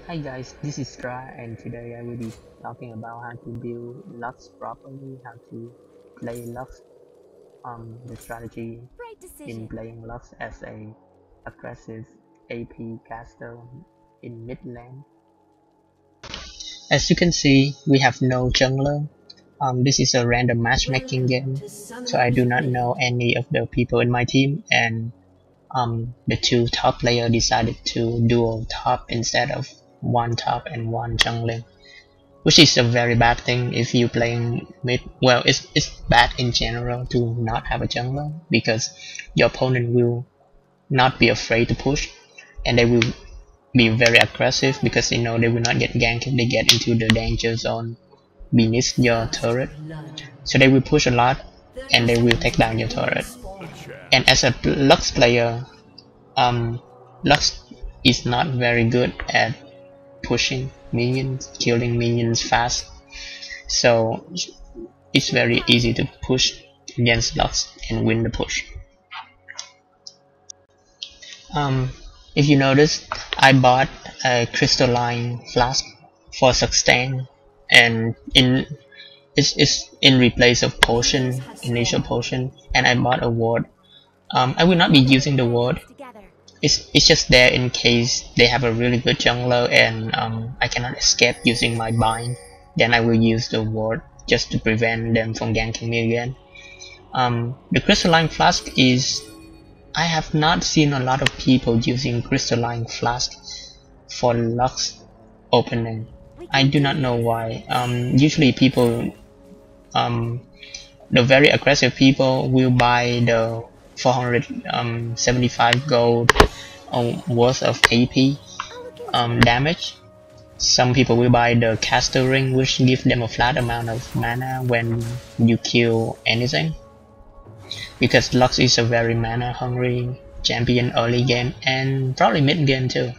Hi guys, this is Ra and today I will be talking about how to build Lux properly, how to play Lux, the strategy Right in decision. playing Lux as a aggressive AP caster in mid lane. As you can see, we have no jungler. This is a random matchmaking Welcome game, to so I Summoner's do not know Rift. any of the people in my team, and the two top players decided to duo top instead of one top and one jungling, which is a very bad thing if you playing mid. Well, it's bad in general to not have a jungler because your opponent will not be afraid to push, and they will be very aggressive because they know they will not get ganked if they get into the danger zone beneath your First turret. blood. So they will push a lot 30 and they will seconds take until down your minions turret. spawn. And as a Lux player, um, Lux is not very good at pushing minions, killing minions fast. So it's very easy to push against Lux and win the push. Um, if you notice, I bought a crystalline flask for sustain, and it's in replace of Minions potion, have initial spawned. potion, and I bought a ward. I will not be Love it when using the plan ward. comes together. It's just there in case they have a really good jungler and I cannot escape using my bind. Then I will use the ward just to prevent them from ganking me again. The crystalline flask is, I have not seen a lot of people using crystalline flask for Lux opening. We I can do do not know this. why. Usually people, the very aggressive people will buy the 475 gold worth of AP I'll look into it. damage. Some people will buy the caster ring, which gives them a flat amount of mana when you kill anything, because Lux is a very mana hungry champion early game and probably mid game too.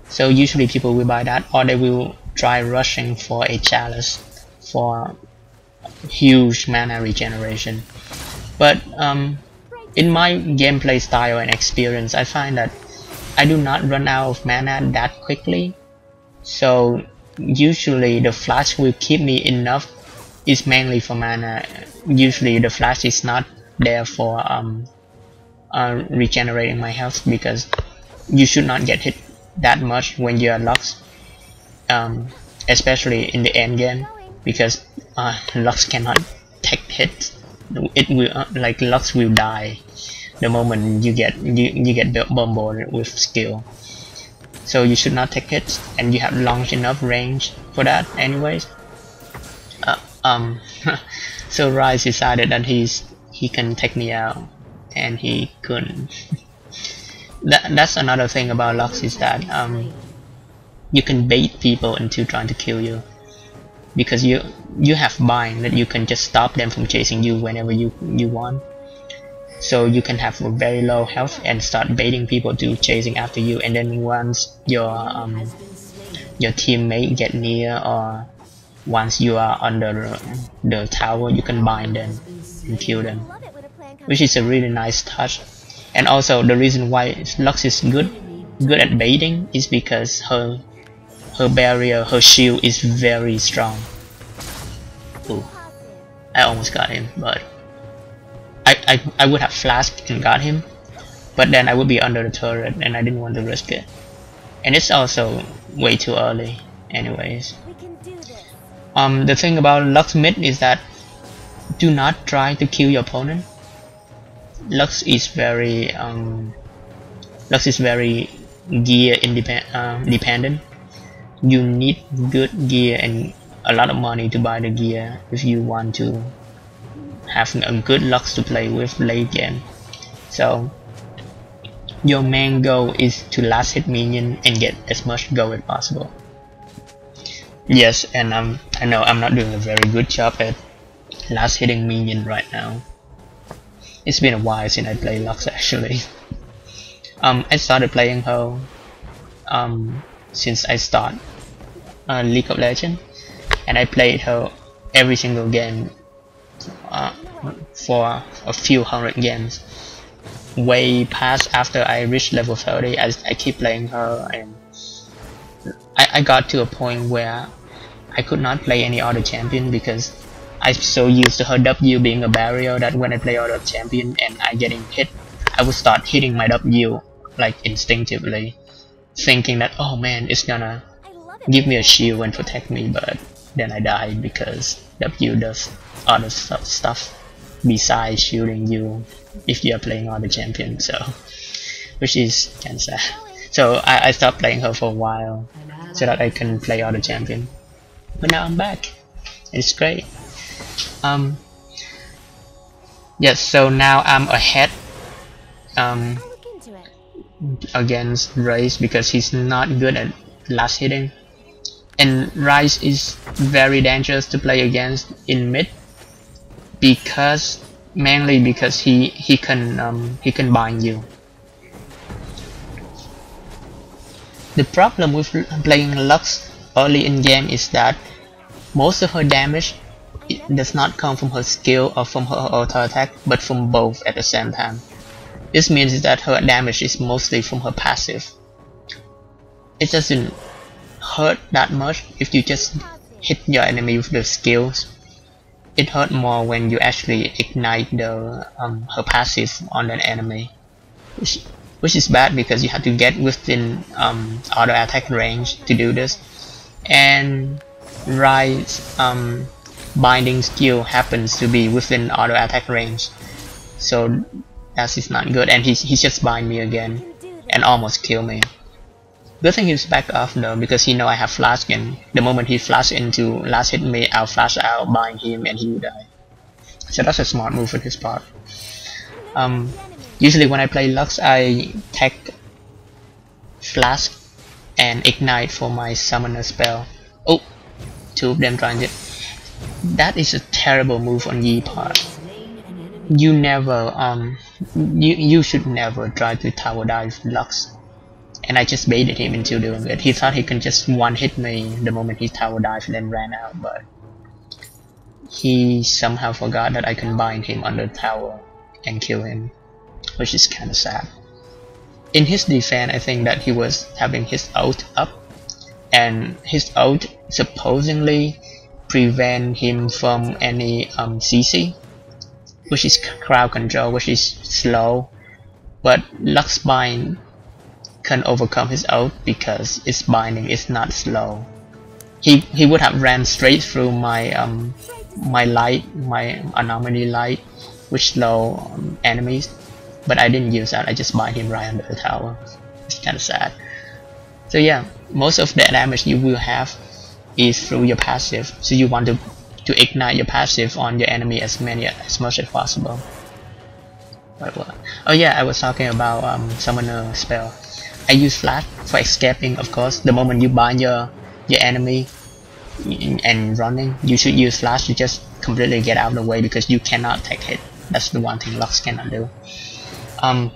So usually people will buy that, or they will try rushing for a chalice for huge mana regeneration. But Right in my decision. gameplay style and experience, I find that I do not run out of mana that quickly. So usually the flash will keep me enough. Is mainly for mana. Usually the flash is not there for regenerating my health, because you should not get hit that much when you are Lux, especially in the end game, Going. because Lux cannot take hits. It will like Lux will die the moment you get bombarded with skill. So you should not take hits, and you have long enough range for that anyways. uh, um so Ryze decided that he can take me out, and he couldn't. That's another thing about Lux, Minions is have that been slain. you can bait people into trying to kill you, because you have bind that you can just stop them from chasing you whenever you want. So you can have a very low health and start baiting people to chasing after you, and then once Enemy has been slain. your teammate get near, or once you are under the tower, you can Ally bind them has been and kill slain. them, Love it when a plan comes which is a together. really nice touch. And also the reason why Lux is Enemy good double at kill. baiting is because her barrier, her shield is very strong. Stay Ooh, positive. I almost got him, but I would have flashed and got him, but then I would be under the turret and I didn't want to risk it. And it's also way too early anyways. We can do this. The thing about Lux mid is that do not try to kill your opponent. Lux is very gear dependent. You need good gear and a lot of money to buy the gear if you want to have a good Lux to play with late game. So your main goal is to last hit minion and get as much gold as possible. Yes, and I know I'm not doing a very good job at last hitting minion right now. It's been a while since I played Lux actually. I started playing her since I start League of Legends, and I played her every single game uh, for a few hundred games. Way past after I reached level 30, I keep playing her, and I got to a point where I could not play any other champion because I'm so used to her W being a barrier that when I play other champion and I getting hit, I would start hitting my W like instinctively, thinking that, oh man, it's gonna I love it. give me a shield and protect me, but then I died because W does other stuff besides shielding you if you are playing other champion, so which is kinda sad. So I stopped playing her for a while so that I can play other champion. But now I'm back. It's great. Yes, so now I'm ahead I'll look into it. against Ryze because he's not good at last hitting. And Ryze is very dangerous to play against in mid because mainly because he can bind you. The problem with playing Lux early in game is that most of her damage does not come from her skill or from her auto attack, but from both at the same time. This means that her damage is mostly from her passive. It doesn't hurt that much if you just hit your enemy with the skills. It hurt more when you actually ignite the her passive on an enemy, which is bad because you have to get within auto attack range to do this, and Ryze binding skill happens to be within auto attack range, so that is not good, and he just bind me again and almost kill me. Good thing he's back off though, because he know I have flash, and the moment he flash into last hit me, I'll flash out, bind him, and he will die. So that's a smart move on his part. Usually when I play Lux, I take flash and ignite for my summoner spell. Oh, two of them trying it. That is a terrible move on Yi part. You never you should never try to tower dive Lux. And I just baited him into doing it. He thought he can just one hit me the moment he tower dived and then ran out, but he somehow forgot that I can bind him under the tower and kill him, which is kinda sad. In his defense, I think that he was having his ult up, and his ult supposedly prevent him from any CC, which is crowd control, which is slow, but Lux bind can overcome his ult because its binding is not slow. He would have ran straight through my my anomaly light, which slow enemies, but I didn't use that. I just bind him right under the tower. It's kind of sad. So yeah, most of the damage you will have is through your passive, so you want to ignite your passive on your enemy as much as possible. Oh yeah, I was talking about summoner spell. I use flash for escaping, of course. The moment you bind your enemy and running, you should use flash to just completely get out of the way because you cannot take hit. That's the one thing Lux cannot do. And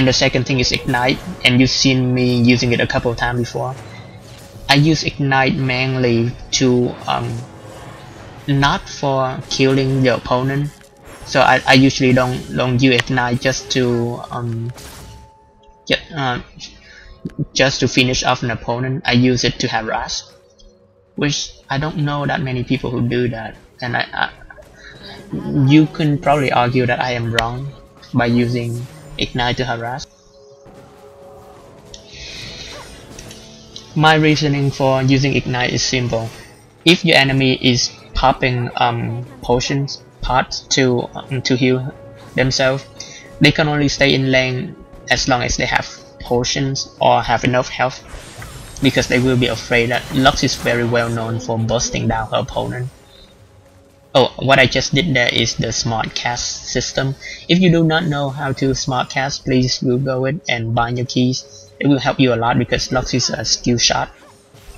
the second thing is ignite, and you've seen me using it a couple of times before. I use ignite mainly to not for killing the opponent. So I usually don't use ignite just to just to finish off an opponent. I use it to harass, which I don't know that many people who do that, and you can probably argue that I am wrong by using ignite to harass. My reasoning for using ignite is simple. If your enemy is popping potions parts to heal themselves, they can only stay in lane as long as they have potions or have enough health, because they will be afraid that Lux is very well known for busting down her opponent. Oh, what I just did there is the smart cast system. If you do not know how to smart cast, please Google it and bind your keys. It will help you a lot because Lux is a skill shot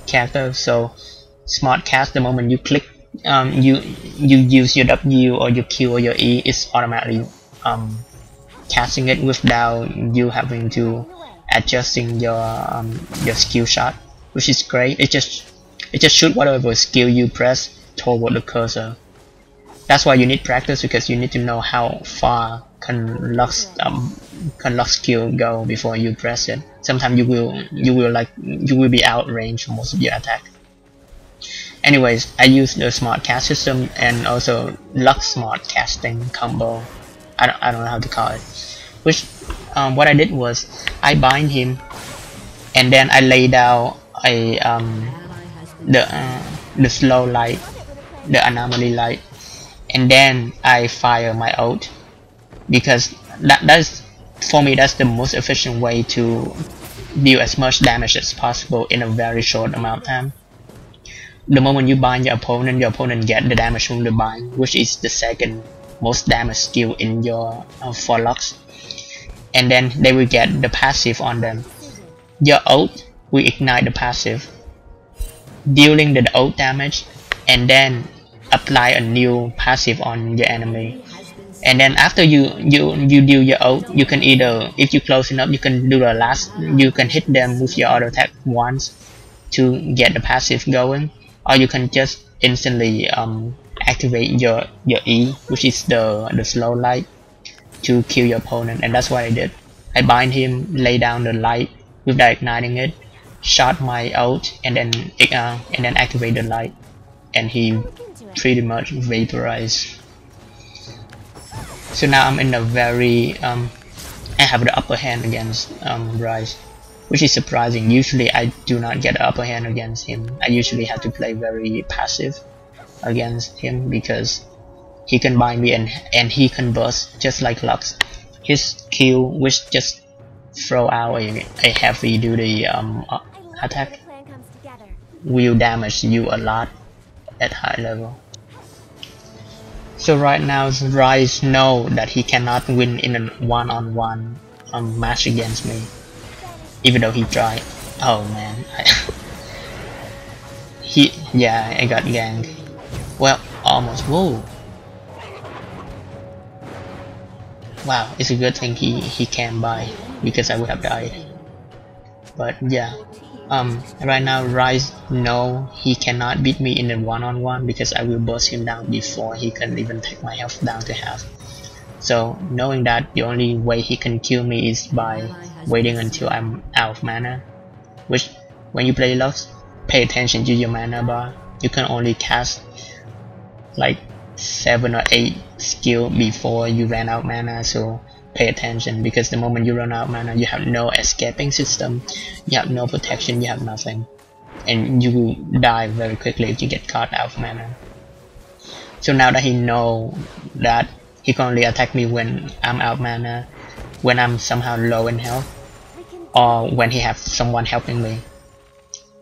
character. So smart cast, the moment you click, you use your W or your Q or your E, it's automatically casting it without you having to adjusting your skill shot, which is great. It just shoot whatever skill you press toward the cursor. That's why you need practice, because you need to know how far can Lux skill go before you press it. sometimes you will be out range for most of your attack. Anyways, I use the smart cast system and also Lux smart casting combo. I don't know how to call it. Which what I did was I bind him and then I lay down a the slow light, the anomaly light, and then I fire my ult, because that's for me that's the most efficient way to deal as much damage as possible in a very short amount of time. The moment you bind your opponent get the damage from the bind, which is the second most damage skill in your for Lux, and then they will get the passive on them. Your ult will ignite the passive, dealing the ult damage, and then apply a new passive on your enemy. And then after you deal your ult, you can either, if you close enough, you can do the last, you can hit them with your auto attack once to get the passive going, or you can just instantly activate your E, which is the slow light, to kill your opponent. And that's what I did. I bind him, lay down the light without igniting it, shot my ult, and then activate the light, and he pretty much vaporized. So now I'm in a very I have the upper hand against Ryze, which is surprising. Usually I do not get the upper hand against him. I usually have to play very passive against him because he can bind me and he can burst just like Lux. His Q, which just throw out a heavy duty attack, will damage you a lot at high level. So right now Ryze know that he cannot win in a one-on-one match against me, even though he tried. Oh man, I got ganked. Well, almost. Whoa. Wow, it's a good thing he came by, because I would have died. But yeah, right now Ryze know he cannot beat me in a one-on-one because I will burst him down before he can even take my health down to half. So knowing that the only way he can kill me is by waiting until I'm out of mana, which when you play Lux, pay attention to your mana bar. You can only cast like 7 or 8 skill before you ran out mana, so pay attention, because the moment you run out mana, you have no escaping system, you have no protection, you have nothing, and you will die very quickly if you get caught out of mana. So now that he know that he can only attack me when I'm out of mana, when I'm somehow low in health, or when he have someone helping me,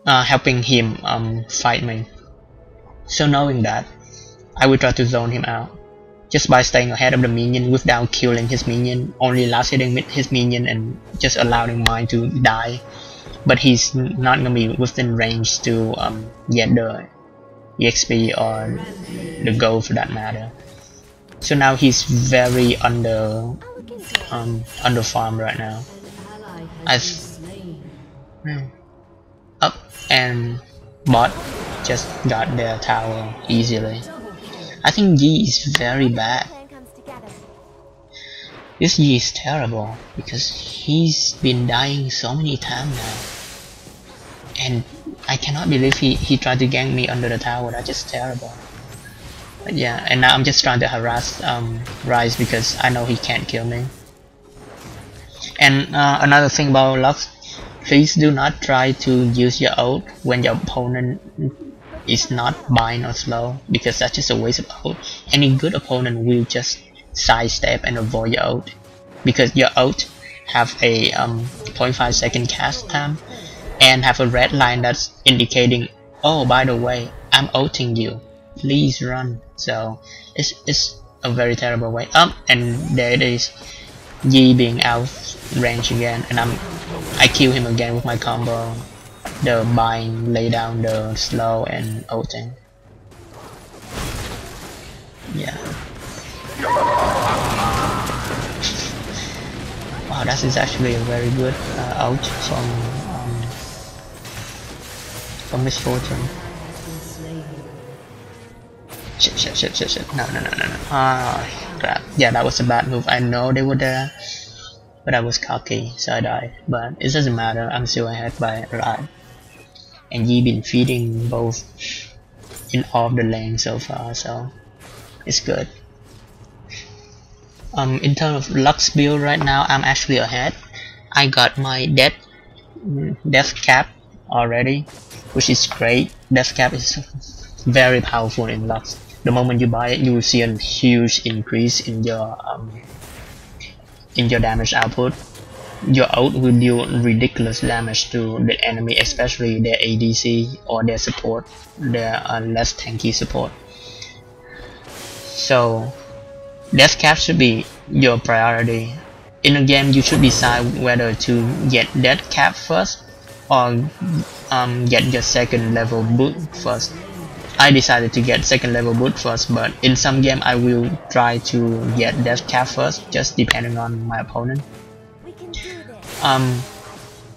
helping him fight me. So knowing that, I will try to zone him out just by staying ahead of the minion without killing his minion, only last hitting his minion and just allowing mine to die. But he's not gonna be within range to get the EXP or the gold for that matter. So now he's very under farm right now. Up and bot just got their tower easily. I think Yi is very bad. This Yi is terrible because he's been dying so many times now, and I cannot believe he tried to gank me under the tower. That's just terrible. But yeah, and now I'm just trying to harass Ryze because I know he can't kill me. And another thing about Lux, please do not try to use your ult when your opponent is not bind or slow, because that's just a waste of ult. Any good opponent will just sidestep and avoid your ult, because your ult have a 0.5 second cast time and have a red line that's indicating, oh by the way, I'm ulting you, please run. So it's a very terrible way. And there it is, Yi being out range again, and I kill him again with my combo, the bind, lay down the slow, and ulting. Yeah. Wow, that is actually a very good ult from Misfortune. Shit. No. Ah, crap. Yeah, that was a bad move. I know they were there, but I was cocky, so I died. But it doesn't matter, I'm still ahead by a lot. And Yi been feeding both in all of the lanes so far, so it's good. In terms of Lux build right now, I'm actually ahead. I got my death cap already, which is great. Death cap is very powerful in Lux. The moment you buy it, you will see a huge increase in your damage output. Your ult will deal ridiculous damage to the enemy, especially their ADC or their support, their less tanky support. So death cap should be your priority. In a game, you should decide whether to get death cap first or get your second level boot first. I decided to get second level boot first, but in some game I will try to get death cap first, just depending on my opponent.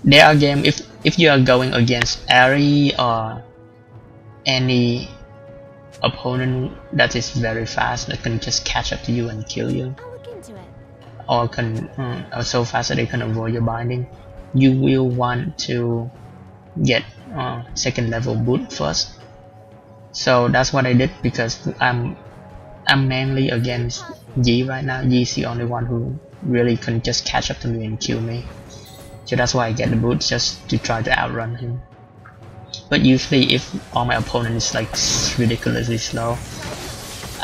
There are games if you are going against Ari or any opponent that is very fast, that can just catch up to you and kill you, or can so fast that they can avoid your binding, you will want to get second level boot first. So that's what I did, because I'm mainly against Yi right now. Yi is the only one who really can just catch up to me and kill me. So that's why I get the boot, just to try to outrun him. But usually if all my opponent is like ridiculously slow,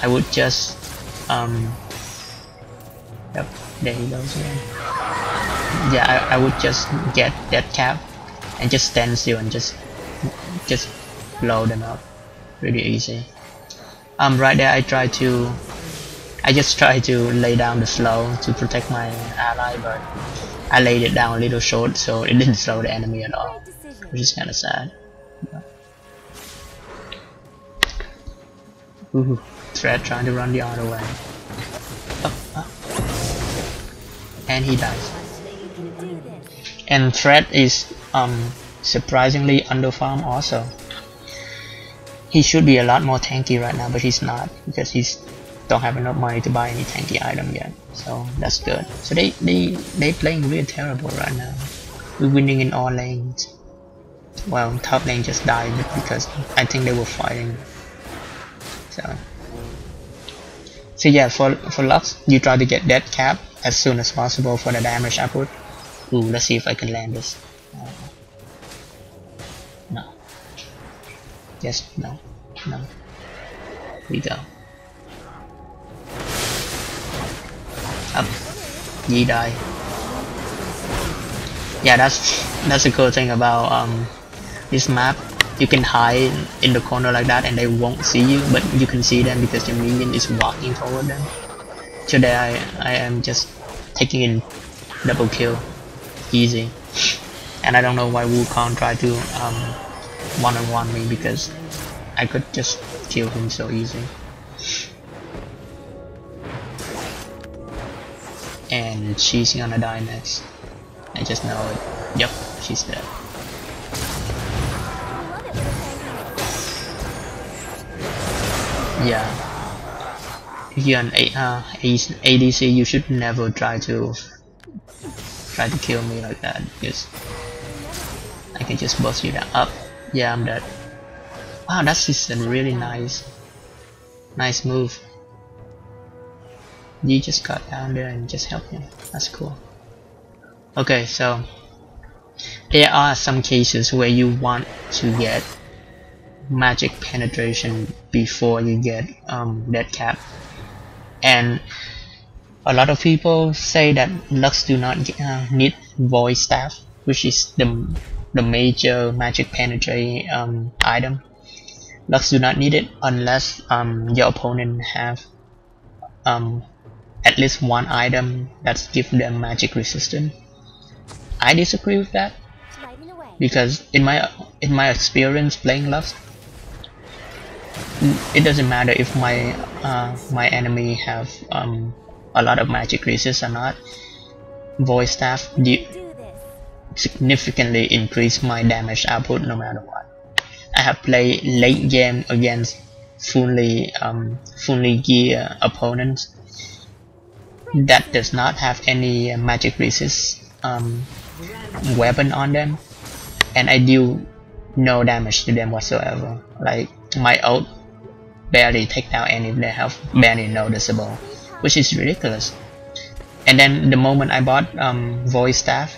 I would just yep, there he goes again. Yeah, I would just get that cap and just stand still and just blow them up. Really easy. Right there I just try to lay down the slow to protect my ally, but I laid it down a little short, so it didn't slow the enemy at all, which is kinda sad. Ooh, Thread trying to run the other way. And he dies. And Thread is surprisingly underfarmed also. He should be a lot more tanky right now, but he's not, because he's don't have enough money to buy any tanky item yet. So that's good. So they playing really terrible right now. We're winning in all lanes. Well, top lane just died because I think they were fighting. So yeah, for Lux, you try to get that cap as soon as possible for the damage output. Ooh, let's see if I can land this. No. Yes, no. Here we go. Up. Yi die. Yeah, that's the cool thing about this map. You can hide in the corner like that and they won't see you, but you can see them because your minion is walking toward them. Today I am just taking in double kill. Easy. And I don't know why Wukong tried to one-on-one me, because I could just kill him so easy. And she's gonna die next. I just know it. Yep, she's dead. Yeah. If you're an ADC, you should never try to kill me like that, because I can just bust you down. Up. Yeah, I'm dead. Wow, that's just a really nice move. You just got down there and just helped him. That's cool. Okay, so there are some cases where you want to get magic penetration before you get that cap, and a lot of people say that Lux do not need voice staff, which is the major magic penetrate item. Lux do not need it unless your opponent have at least one item that gives them magic resistance. I disagree with that, because in my experience playing Lux, it doesn't matter if my my enemy have a lot of magic resist or not. Voice staff significantly increase my damage output no matter what. I have played late game against fully gear opponents, that does not have any magic resist weapon on them, and I do no damage to them whatsoever. Like my ult barely take down any of their health, barely noticeable, which is ridiculous. And then the moment I bought voice staff,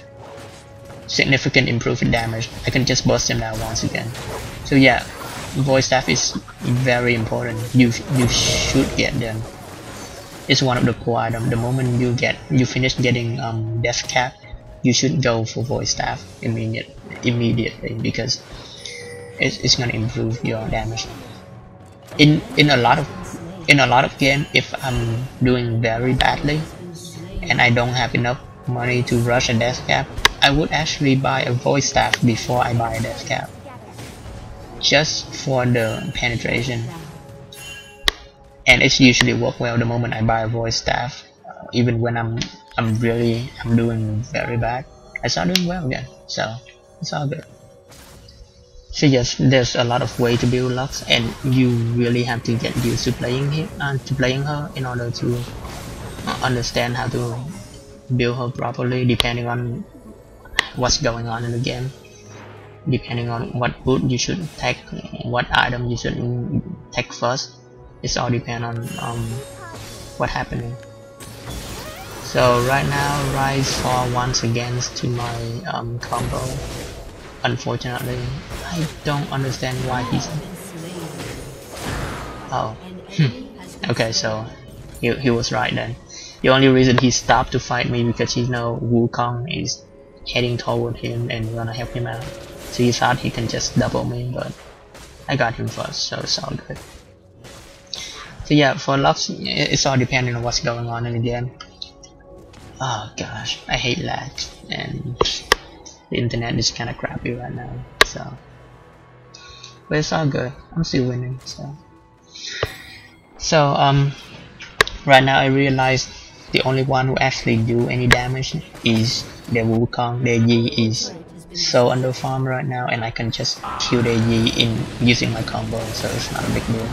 significant improvement damage, I can just burst them down once again. So yeah, voice staff is very important. You should get them. It's one of the core items. The moment you finish getting death cap, you should go for voice staff immediately, because it's gonna improve your damage. In a lot of game, if I'm doing very badly and I don't have enough money to rush a death cap, I would actually buy a voice staff before I buy a death cap, just for the penetration. And it's usually work well the moment I buy a voice staff. Even when I'm doing very bad, I start doing well again. So it's all good. So yes, there's a lot of way to build Lux, and you really have to get used to playing her in order to understand how to build her properly, depending on what's going on in the game, depending on what boot you should take, what item you should take first. It's all depend on what happening. So right now Ryze fall once again to my combo. Unfortunately, I don't understand why he's. Oh, okay, so he was right then. The only reason he stopped to fight me because he know Wukong is heading toward him and gonna help him out. So he thought he can just double me, but I got him first, so it's all good. So yeah, for Lux, it's all depending on what's going on in the game. Oh gosh, I hate lag, and the internet is kinda crappy right now, so. But it's all good, I'm still winning, so. Right now I realized the only one who actually do any damage is the Wukong. Their Yi is so underfarmed right now, and I can just kill their Yi in using my combo, so it's not a big deal.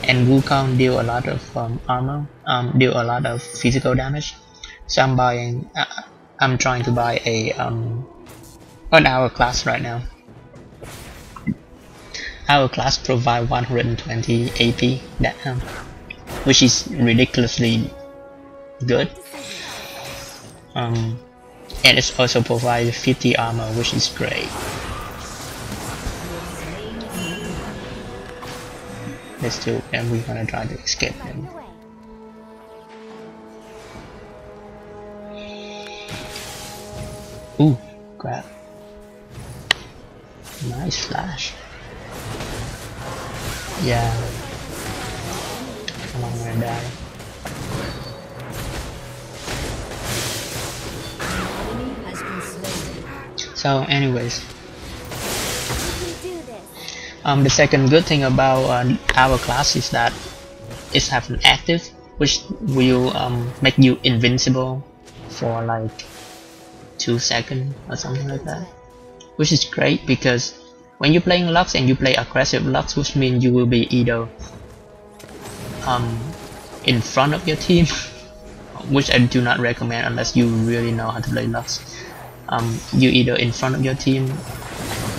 And Wukong deal a lot of armor, deal a lot of physical damage. So I'm trying to buy a an hourglass right now. Hourglass provide 120 AP, which is ridiculously good. And it also provides 50 armor, which is great. Let's do it, and we're gonna try to escape them. Ooh, grab. Nice flash. Yeah. I'm gonna die. So anyways, the second good thing about our class is that it has an active, which will make you invincible for like 2 seconds or something like that, which is great because when you're playing Lux and you play aggressive Lux, which means you will be either in front of your team, which I do not recommend unless you really know how to play Lux. You either in front of your team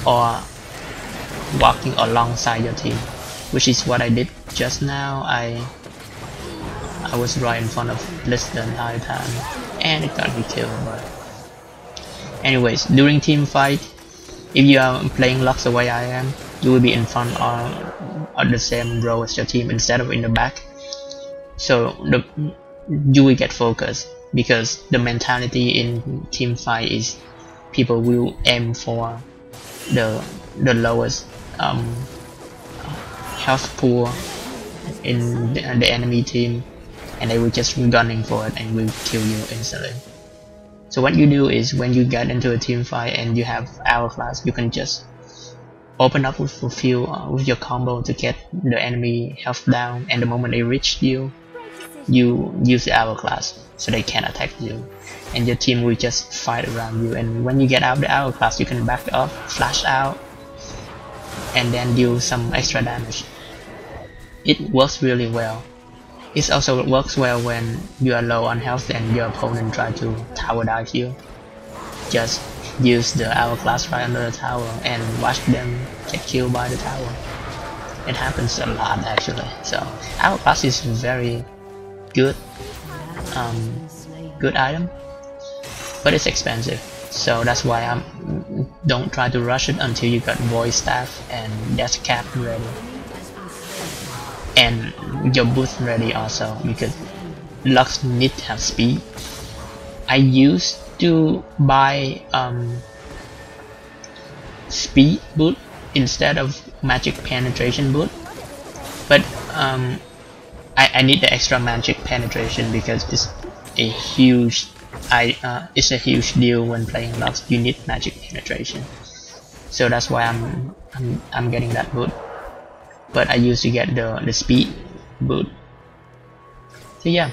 or walking alongside your team, which is what I did just now. I was right in front of Blitz the entire time and it got me killed. But anyways, during team fight, if you are playing Lux the way I am, you will be in front or the same row as your team instead of in the back. So you will get focused, because the mentality in team fight is people will aim for the lowest health pool in the enemy team, and they will just gunning for it and will kill you instantly. So what you do is when you get into a team fight and you have hourglass, you can just open up with a few with your combo to get the enemy health down, and the moment they reach you, you use the hourglass so they can't attack you, and your team will just fight around you. And when you get out of the hourglass, you can back up, flash out, and then deal some extra damage. It works really well. It also works well when you are low on health and your opponent try to tower dive you. Just use the hourglass right under the tower and watch them get killed by the tower. It happens a lot actually. So hourglass is very good good item, but it's expensive. So that's why I don't try to rush it until you got void staff and death cap ready. And your boost ready also, because Lux need to have speed. I used to buy speed boot instead of magic penetration boot, but I need the extra magic penetration because it's a huge it's a huge deal when playing Lux. You need magic penetration, so that's why I'm getting that boot. But I used to get the speed boot. So yeah,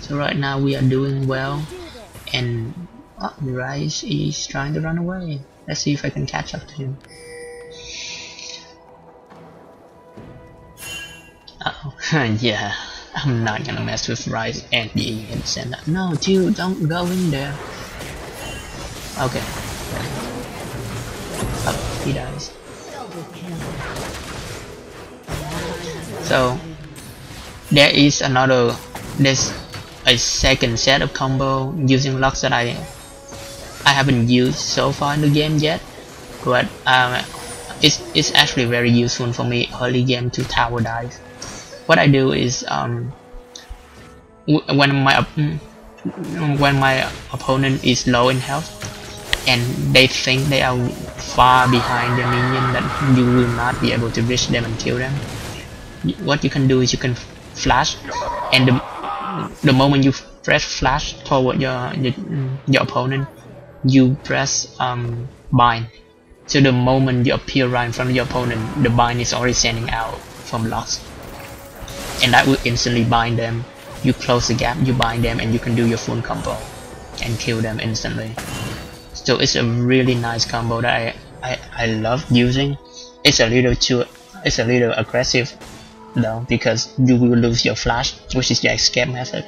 so right now we are doing well, and Ryze is trying to run away. Let's see if I can catch up to him. Yeah, I'm not gonna mess with Ryze and being in the center. No, dude, don't go in there. Okay. Oh, he dies. So there's a second set of combo using Lux that I haven't used so far in the game yet, but it's actually very useful for me early game to tower dive. What I do is when my opponent is low in health and they think they are far behind their minion that you will not be able to reach them and kill them, what you can do is you can flash, and the moment you press flash toward your opponent, you press bind. So the moment you appear right in front of your opponent, the bind is already sending out from Lux, and that will instantly bind them. You close the gap, you bind them, and you can do your full combo and kill them instantly. So it's a really nice combo that I love using. It's a little aggressive though, because you will lose your flash, which is your escape method.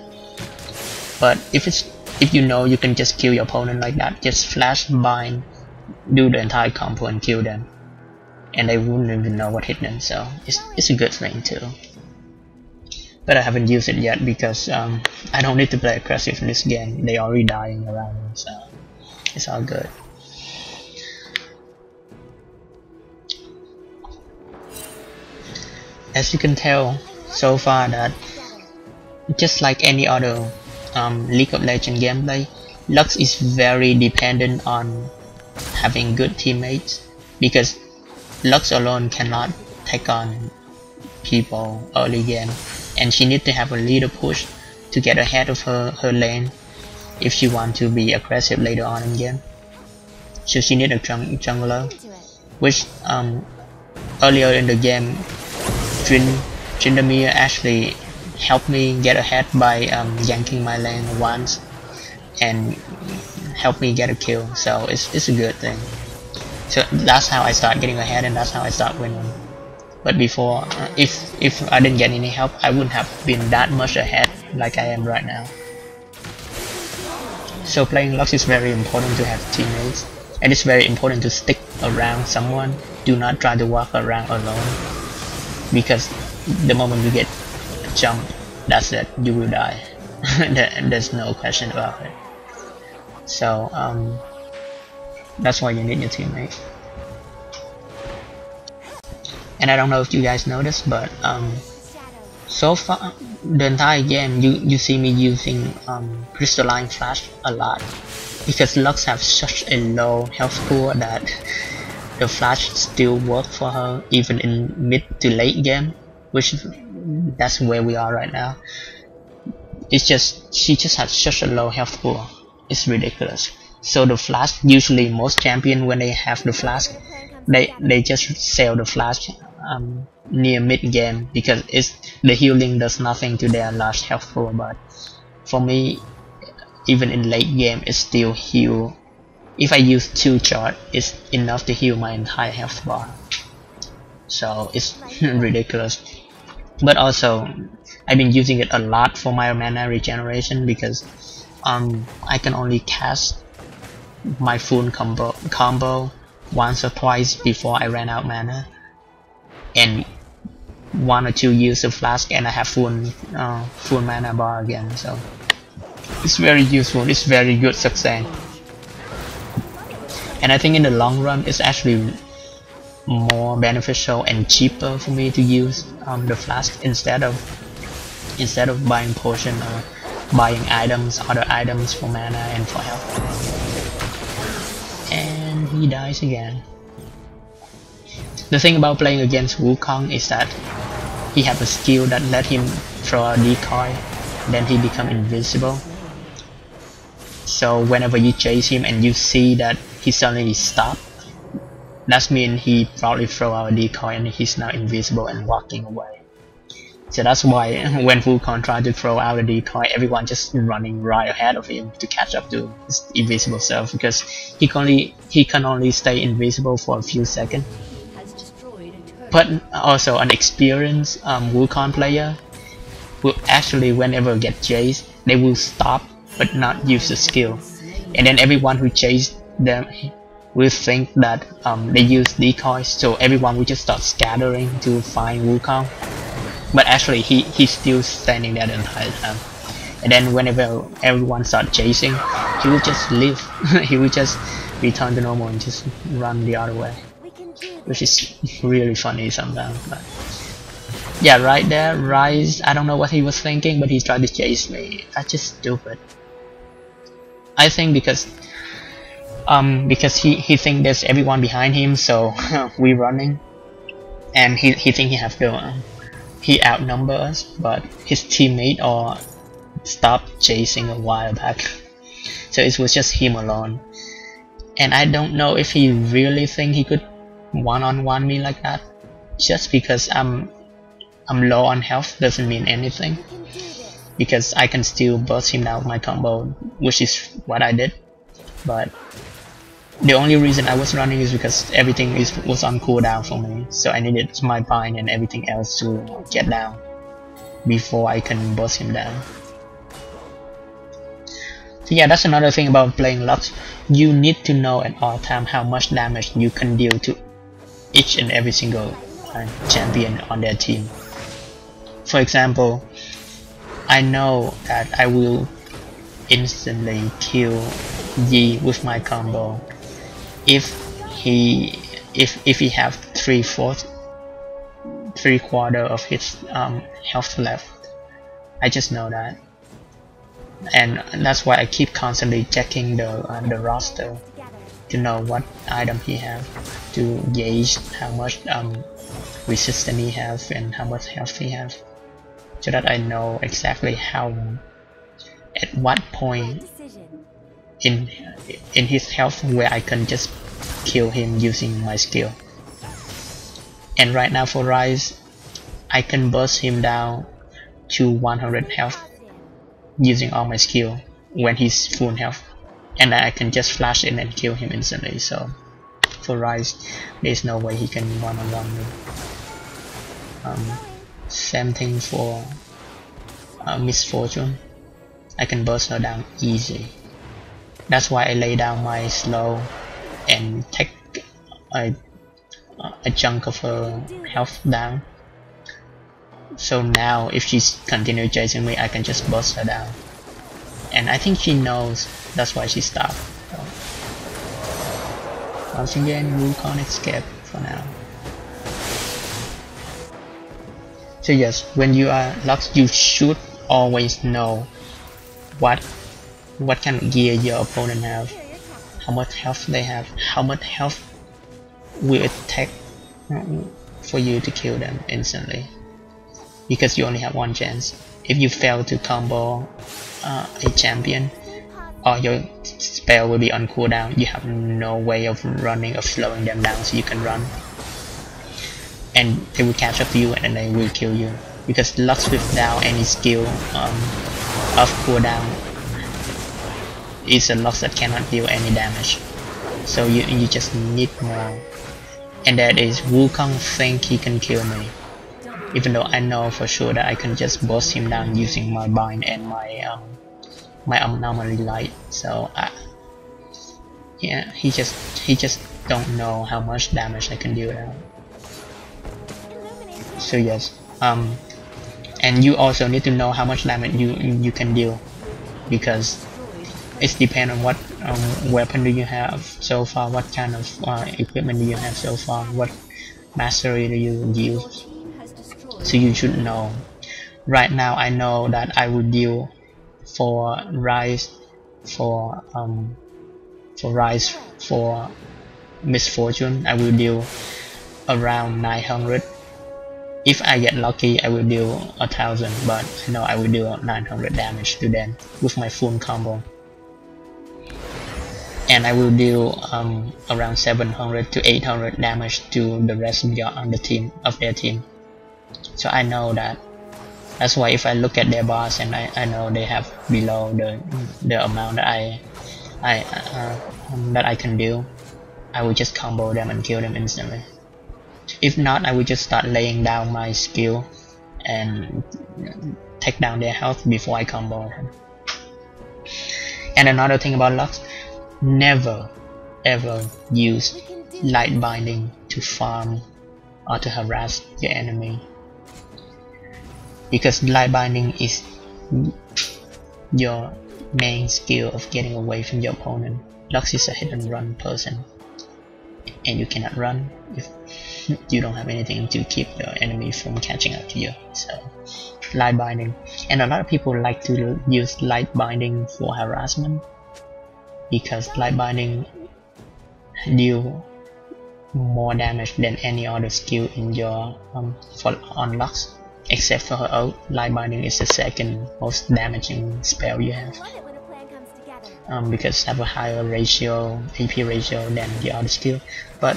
But if you know you can just kill your opponent like that, just flash, bind, do the entire combo and kill them, and they wouldn't even know what hit them. So it's a good thing too. But I haven't used it yet because I don't need to play aggressive in this game. They already dying around me, so it's all good. As you can tell so far, that just like any other League of Legends gameplay, Lux is very dependent on having good teammates, because Lux alone cannot take on people early game, and she needs to have a leader push to get ahead of her lane if she wants to be aggressive later on in game. So she needs a jungler, which earlier in the game Tryndamere actually helped me get ahead by yanking my lane once and helped me get a kill. So it's a good thing. So that's how I start getting ahead, and that's how I start winning. But before, if I didn't get any help, I wouldn't have been that much ahead like I am right now. So playing Lux is very important to have teammates, and it's very important to stick around someone. Do not try to walk around alone, because the moment you get jumped, that's it, you will die. There's no question about it. So that's why you need your teammates. And I don't know if you guys noticed, but so far the entire game you see me using crystalline flash a lot, because Lux have such a low health pool that the flash still work for her even in mid to late game, which that's where we are right now. It's just she just has such a low health pool, it's ridiculous. So the flash, usually most champion when they have the flash, they just sell the flash near mid game, because the healing does nothing to their large health pool. But for me, even in late game, it still heal. If I use 2 charge, it's enough to heal my entire health bar. so it's ridiculous. But also I've been using it a lot for my mana regeneration because I can only cast my full combo once or twice before I ran out mana, and 1 or 2 use of flask and I have full mana bar again. So it's very useful, it's very good success, and I think in the long run it's actually more beneficial and cheaper for me to use the flask instead of buying potion or buying other items for mana and for health. And he dies again. The thing about playing against Wukong is that he have a skill that let him throw a decoy, then he become invisible. So whenever you chase him and you see that he suddenly stop, that means he probably throw out a decoy and he's now invisible and walking away. So that's why when Wukong tried to throw out a decoy, everyone just running right ahead of him to catch up to his invisible self, because he can only stay invisible for a few seconds. But also an experienced Wukong player will actually, whenever get chased, they will stop but not use the skill, and then everyone who chased them will think that they use decoys, so everyone will just start scattering to find Wukong. But actually he's still standing there the entire time, and then whenever everyone starts chasing, he will just leave. He will just return to normal and just run the other way, which is really funny sometimes. But yeah, right there, Ryze, I don't know what he was thinking, but he tried to chase me. That's just stupid. I think because he think there's everyone behind him, so we running, and he think he outnumber us, but his teammate or stopped chasing a while back, so it was just him alone. And I don't know if he really think he could one-on-one me like that. Just because I'm low on health doesn't mean anything, because I can still burst him down with my combo, which is what I did. But the only reason I was running is because everything was on cooldown for me, so I needed my bind and everything else to get down before I can burst him down. So yeah, that's another thing about playing Lux. You need to know at all time how much damage you can deal to each and every single champion on their team. For example, I know that I will instantly kill Yi with my combo if he have 3/4 of his health left. I just know that, and that's why I keep constantly checking the roster to know what item he have, to gauge how much resistance he have and how much health he have, so that I know exactly at what point in his health where I can just kill him using my skill. And right now for Ryze, I can burst him down to 100 health using all my skill when he's full health, and I can just flash in and kill him instantly. So for Ryze, there's no way he can one-on-one me. Same thing for Misfortune. I can burst her down easy. That's why I lay down my slow and take a chunk of her health down. So now if she continues chasing me, I can just burst her down. And I think she knows, that's why she stopped. So once again, we can't escape for now. So yes, when you are Lux, you should always know what kind of gear your opponent have, how much health they have, how much health will it take for you to kill them instantly, because you only have one chance. If you fail to combo a champion, or your spell will be on cooldown, you have no way of running or slowing them down, so you can run and they will catch up to you and then they will kill you, because Lux without any skill of cooldown is a Lux that cannot deal any damage. So you just need more and that is Wukong think he can kill me, even though I know for sure that I can just burst him down using my bind and my anomaly light. So yeah, he just don't know how much damage I can deal out. So yes, and you also need to know how much damage you can deal, because it depends on what weapon do you have so far, what kind of equipment do you have so far, what mastery do you use. So you should know. Right now I know that I will deal for Ryze, for Ryze, for misfortune, I will deal around 900. If I get lucky, I will deal 1000, but I know I will deal 900 damage to them with my full combo. And I will deal around 700 to 800 damage to the rest of their team. So I know that. That's why if I look at their boss and I know they have below the amount that I can deal, I will just combo them and kill them instantly. If not, I will just start laying down my skill and take down their health before I combo them. And another thing about Lux, never ever use light binding to farm or to harass your enemy, because light binding is your main skill of getting away from your opponent. Lux is a hit and run person, and you cannot run if you don't have anything to keep your enemy from catching up to you. So light binding, and a lot of people like to use light binding for harassment, because light binding deal more damage than any other skill in your on Lux, except for her ult. Light binding is the second most damaging spell you have, because have a higher ratio, AP ratio than the other skill. But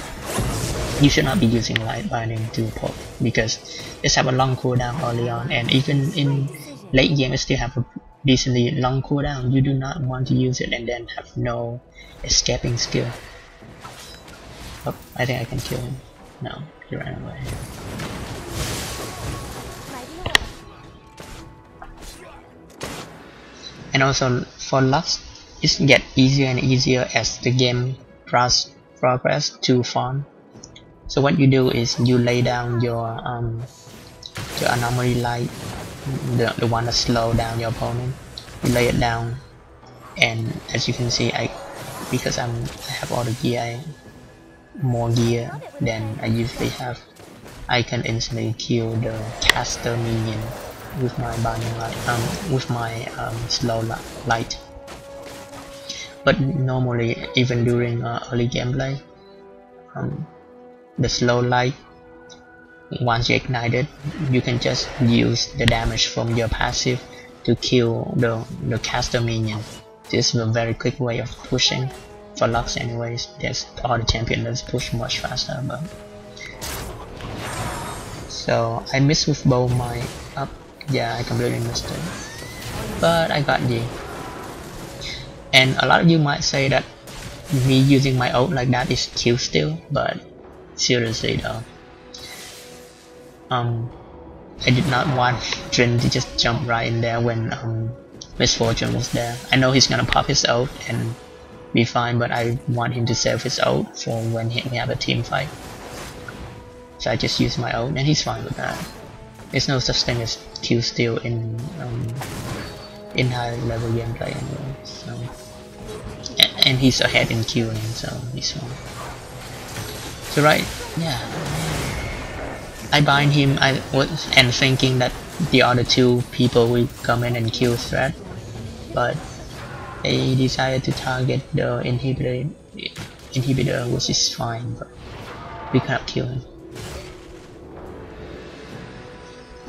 you should not be using light binding to poke, because it have a long cooldown early on, and even in late game it still have a decently long cooldown. You do not want to use it and then have no escaping skill. Oh, I think I can kill him. No, he ran away. And also for Lux, it get easier and easier as the game progress to farm. So what you do is you lay down your anomaly light, the one that slow down your opponent. You lay it down, and as you can see, because I have all the gear, more gear than I usually have, I can instantly kill the caster minion with my binding light, with my slow light. But normally, even during early gameplay, the slow light, once you ignite it, you can just use the damage from your passive to kill the caster minion. This is a very quick way of pushing for Lux anyways. There's all the champions that push much faster, but so I missed with both my up. Yeah, I completely missed it, but I got D. And a lot of you might say that me using my ult like that is kill steal, but seriously though, I did not want Drin to just jump right in there when Misfortune was there. I know he's gonna pop his ult and be fine, but I want him to save his ult for when we have a team fight. So I just use my ult, and he's fine with that. There's no such thing as kill steal in high level gameplay anyway. So, and he's ahead in queuing, so he's fine. So right, yeah, I bind him. I was thinking that the other two people will come in and kill Threat, but they decided to target the inhibitor, which is fine, but we cannot kill him.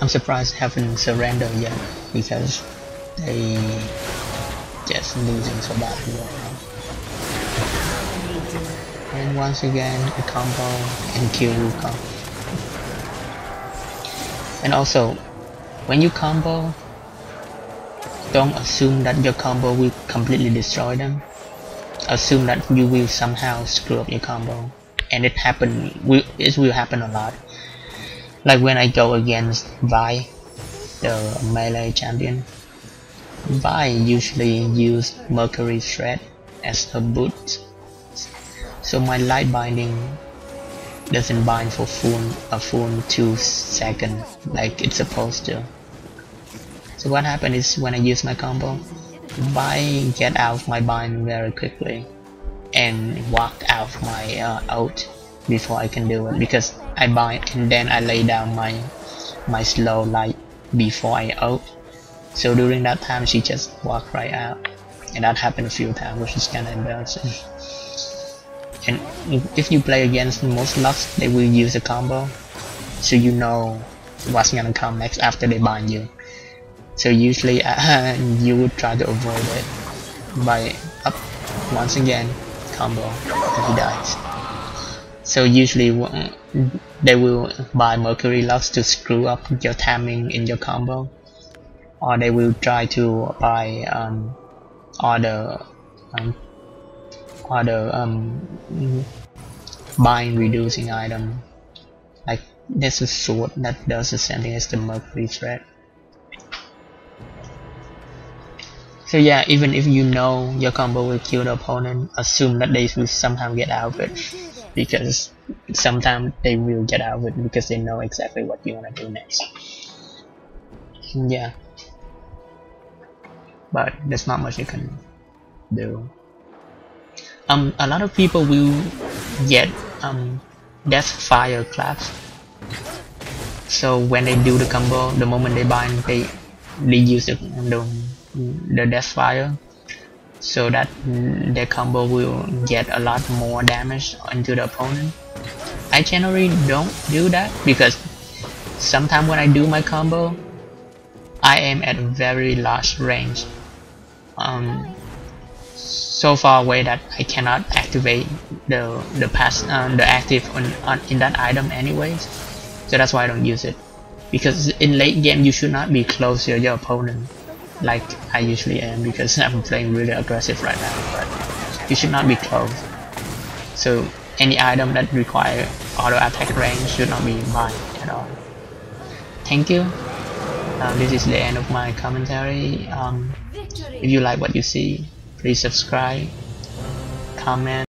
I'm surprised they haven't surrendered yet, because they just losing so badly right now. And once again, a combo and kill Wukong. And also, when you combo, don't assume that your combo will completely destroy them. Assume that you will somehow screw up your combo. and it will happen a lot. Like when I go against Vi, the melee champion, Vi usually use Mercury Thread as a boot, so my light binding doesn't bind for a full 2 seconds like it's supposed to. So what happened is when I use my combo, Vi get out my bind very quickly and walk out my ult before I can do it, because I bind and then I lay down my slow light before I ult. So during that time she just walked right out, and that happened a few times, which is kinda embarrassing. And if you play against most Lux, they will use a combo, so you know what's gonna come next after they bind you. So usually you would try to avoid it by up once again combo and he dies. So usually they will buy Mercury Lux to screw up your timing in your combo, or they will try to buy other bind reducing item. Like there's a sword that does the same thing as the Mercury Thread. So yeah, even if you know your combo will kill the opponent, assume that they will somehow get out of it, because sometimes they will get out of it because they know exactly what you want to do next. Yeah, but there's not much you can do. A lot of people will get Death Fire claps. So when they do the combo, the moment they bind, they use the Death Fire, so that their combo will get a lot more damage into the opponent. I generally don't do that because sometimes when I do my combo, I am at a very large range, so far away that I cannot activate the active in that item anyways. So that's why I don't use it, because in late game you should not be close to your opponent like I usually am, because I'm playing really aggressive right now, but you should not be close. So any item that require auto attack range should not be mine at all. Thank you. This is the end of my commentary. If you like what you see, please subscribe, comment.